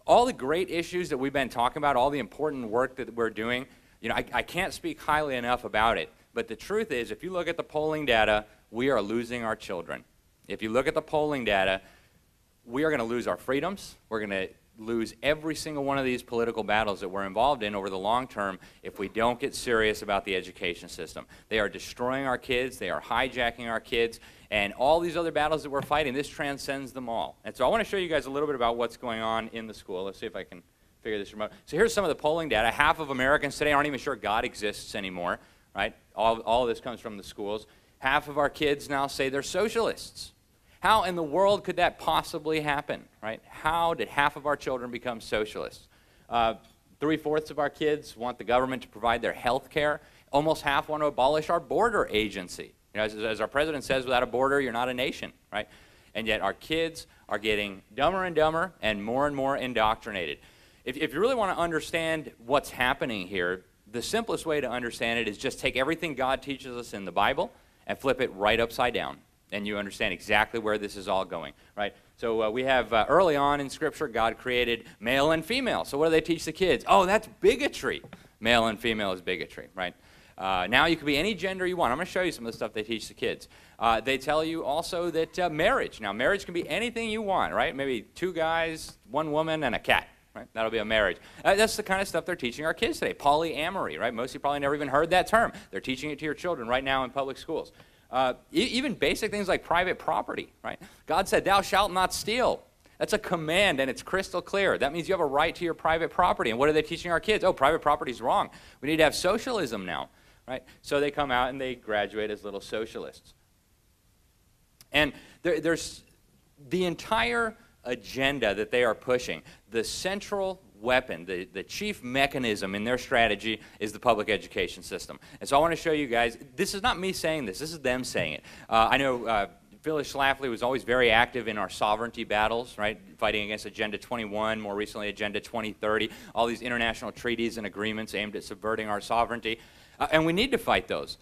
all the great issues that we've been talking about, all the important work that we're doing, you know, I can't speak highly enough about it. But the truth is, if you look at the polling data, we are losing our children. If you look at the polling data, we are going to lose our freedoms. We're going to lose every single one of these political battles that we're involved in over the long term if we don't get serious about the education system. They are destroying our kids. They are hijacking our kids. And all these other battles that we're fighting, this transcends them all. And so I want to show you guys a little bit about what's going on in the school. Let's see if I can figure this remote. So here's some of the polling data. Half of Americans today aren't even sure God exists anymore, right? All of this comes from the schools. Half of our kids now say they're socialists. How in the world could that possibly happen, right? How did half of our children become socialists? 3/4 of our kids want the government to provide their health care. Almost half want to abolish our border agency. You know, as our president says, without a border, you're not a nation, right? And yet our kids are getting dumber and dumber and more indoctrinated. If you really want to understand what's happening here, the simplest way to understand it is just take everything God teaches us in the Bible and flip it right upside down. And you understand exactly where this is all going, right? So we have early on in Scripture, God created male and female. So what do they teach the kids? Oh, that's bigotry. Male and female is bigotry, right? Now you can be any gender you want. I'm going to show you some of the stuff they teach the kids. They tell you also that marriage. Now marriage can be anything you want, right? Maybe 2 guys, 1 woman, and a cat. Right? That'll be a marriage. That's the kind of stuff they're teaching our kids today. Polyamory, right? Most of you probably never even heard that term. They're teaching it to your children right now in public schools. Even basic things like private property, right? God said, thou shalt not steal. That's a command, and it's crystal clear. That means you have a right to your private property. And what are they teaching our kids? Oh, private property is wrong. We need to have socialism now, right? So they come out and they graduate as little socialists. And there's the entire agenda that they are pushing. The central weapon, the chief mechanism in their strategy is the public education system. And so I want to show you guys, this is not me saying this is them saying it. I know Phyllis Schlafly was always very active in our sovereignty battles, right? Fighting against Agenda 21, more recently Agenda 2030, all these international treaties and agreements aimed at subverting our sovereignty. And we need to fight those.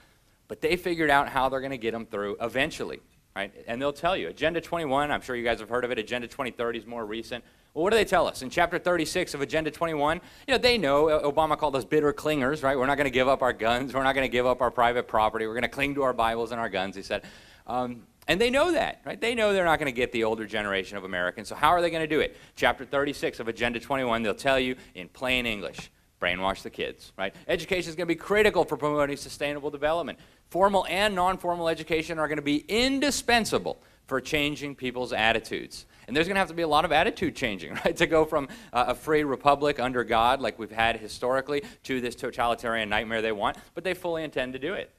But they figured out how they're going to get them through eventually, right? And they'll tell you, Agenda 21, I'm sure you guys have heard of it, Agenda 2030 is more recent. Well, what do they tell us? In Chapter 36 of Agenda 21, you know, they know, Obama called us bitter clingers, right? We're not going to give up our guns. We're not going to give up our private property. We're going to cling to our Bibles and our guns, he said. And they know that, right? They know they're not going to get the older generation of Americans. So how are they going to do it? Chapter 36 of Agenda 21, they'll tell you in plain English, brainwash the kids, right? Education is going to be critical for promoting sustainable development. Formal and non-formal education are going to be indispensable for changing people's attitudes. And there's going to have to be a lot of attitude changing, right, to go from a free republic under God, like we've had historically, to this totalitarian nightmare they want, but they fully intend to do it.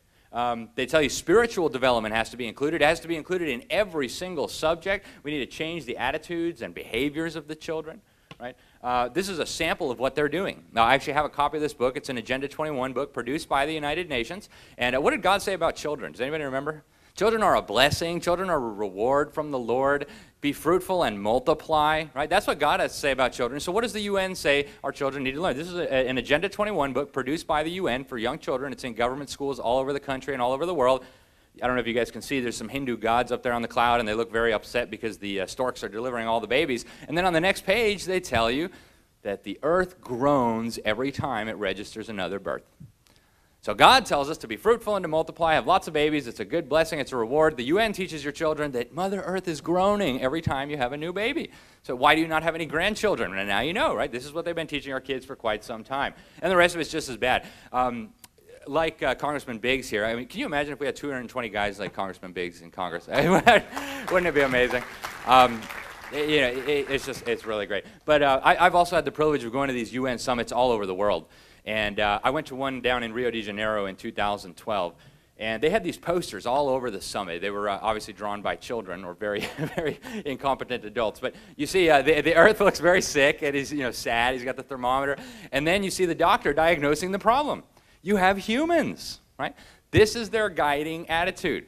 They tell you spiritual development has to be included. It has to be included in every single subject. We need to change the attitudes and behaviors of the children, right? This is a sample of what they're doing. Now, I actually have a copy of this book. It's an Agenda 21 book produced by the United Nations. And what did God say about children? Does anybody remember? Children are a blessing. Children are a reward from the Lord. Be fruitful and multiply, right? That's what God has to say about children. So what does the UN say our children need to learn? This is an Agenda 21 book produced by the UN for young children. It's in government schools all over the country and all over the world. I don't know if you guys can see, there's some Hindu gods up there on the cloud, and they look very upset because the storks are delivering all the babies. And then on the next page, they tell you that the earth groans every time it registers another birth. So God tells us to be fruitful and to multiply, have lots of babies. It's a good blessing. It's a reward. The UN teaches your children that Mother Earth is groaning every time you have a new baby. So why do you not have any grandchildren? And now you know, right? This is what they've been teaching our kids for quite some time. And the rest of it's just as bad. Like Congressman Biggs here, I mean, can you imagine if we had 220 guys like Congressman Biggs in Congress? Wouldn't it be amazing? You know, it's really great. But I've also had the privilege of going to these UN summits all over the world. And I went to one down in Rio de Janeiro in 2012, and they had these posters all over the summit. They were obviously drawn by children or very, very incompetent adults. But you see, the Earth looks very sick. It is, you know, sad. He's got the thermometer. And then you see the doctor diagnosing the problem. You have humans, right? This is their guiding attitude.